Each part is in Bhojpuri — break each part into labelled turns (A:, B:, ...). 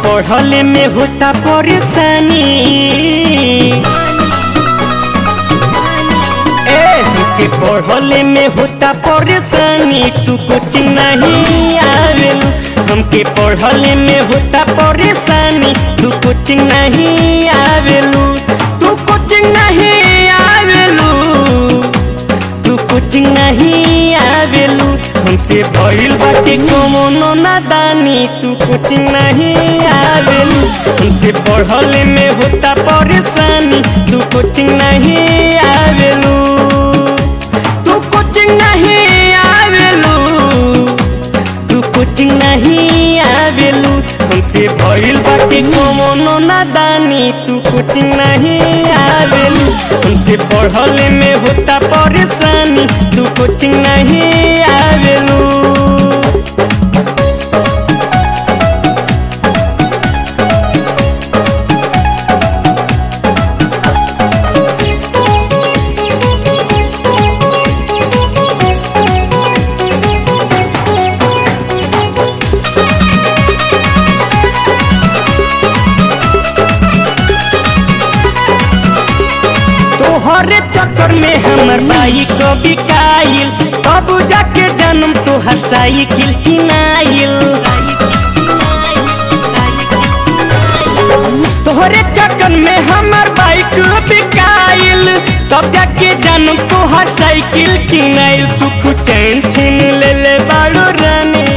A: पढ़ले में होता परेशानी, हमके पढ़ले में होता परेशानी, तू कोचिंग नहीं आवेलू। हमके पढ़ले में होता परेशानी, तू कोचिंग नहीं आवेलू। तू कोचिंग नहीं आवेलू, तू कोचिंग नहीं आवेलू। हमसे भइल बाटे कौनो नादानी, तू कोचिंग नहीं आवेलू। हमसे पढ़ले में होता परेशानी, तू कोचिंग नहीं आवेलू। तू कोचिंग नहीं आवेलू, तू कोचिंग नहीं आवेलू। हमसे भइल बाटे कौनो नादानी, तू कोचिंग नहीं आवेलू। हमसे पढ़ले में होता परेशानी, तू कोचिंग नहीं आवेलू। तोहरे चक्कर में हमर बाइक बिकाइल, तब जाके जन्म तोहर साइकिल किनाइल। तोहरे चक्कर में हमर बाइक बिकाइल, तब जाके जन्म तोहर साइकिल किनाइल। सुख चैन छीन ले बाड़ू रानी,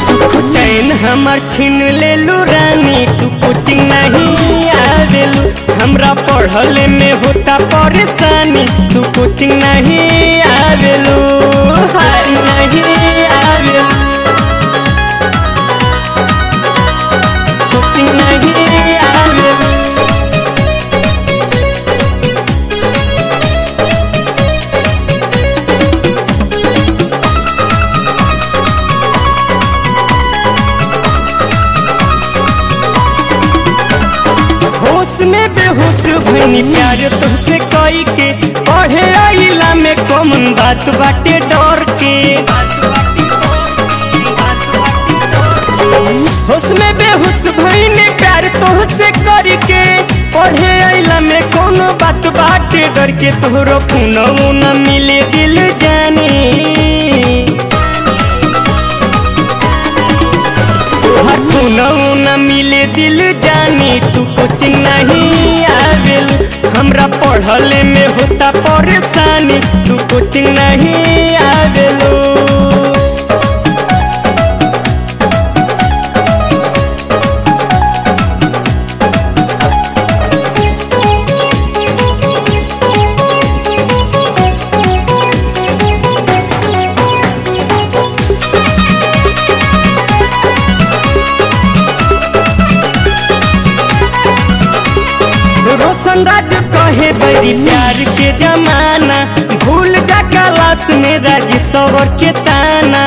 A: सुख चैन हमर छीन ले रानी। तू कोचिंग नहीं आवेलू, हमरा पढ़ले में होता परेशानी, तू कोचिंग नहीं आवेलू। हाय नहीं आवेलू, कोचिंग नहीं आवेलू। होश में बेहोश भइनी प्यार तुझसे कई के, पढ़े आइला में कौन बात बाटे डर के। होश में बेहोश भइनी प्यार तुझसे करी के, पढ़े आइला में कौन बात बाटे डर के। तोहरो फोनवो न मिले दिल जाने, तोहर फोनवो न मिले दिल जाने। तू कोचिंग नहीं आवेलू, हमरा पढ़ले में होता परेशानी, तू कोचिंग नहीं आवेलू। रोशन राज कहे बड़ी प्यार के जमाना, भूल जा क्लास में राजी सवर के ताना।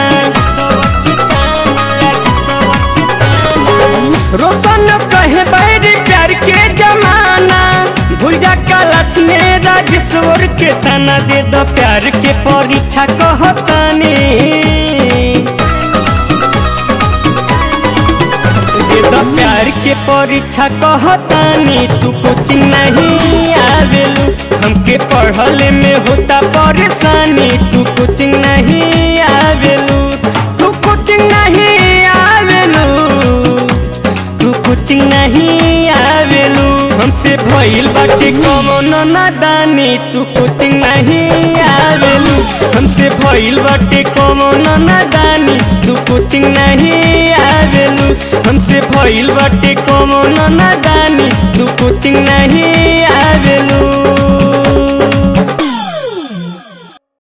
A: रोशन कहे बड़ी प्यार के जमाना, भूल जा क्लास में राजी सवर के ताना। दे दो प्यार के परीक्षा कहतानी, प्यार के परीक्षा कहतानी। तू कोचिंग नहीं आवेलू, हमके पढ़ले में होता परेशानी, तू कोचिंग नहीं आवेलू। तू कोचिंग नहीं आवेलू, तू कोचिंग नहीं आवेलू। हमसे भइल बाटे कौनो नादानी, तू कोचिंग नहीं आवेलू। हमसे भइल बाटे कौनो नादानी, तू कोचिंग नहीं आवेलू। हमसे भइल बाटे कौनो नादानी, तू कोचिंग नहीं आवेलू।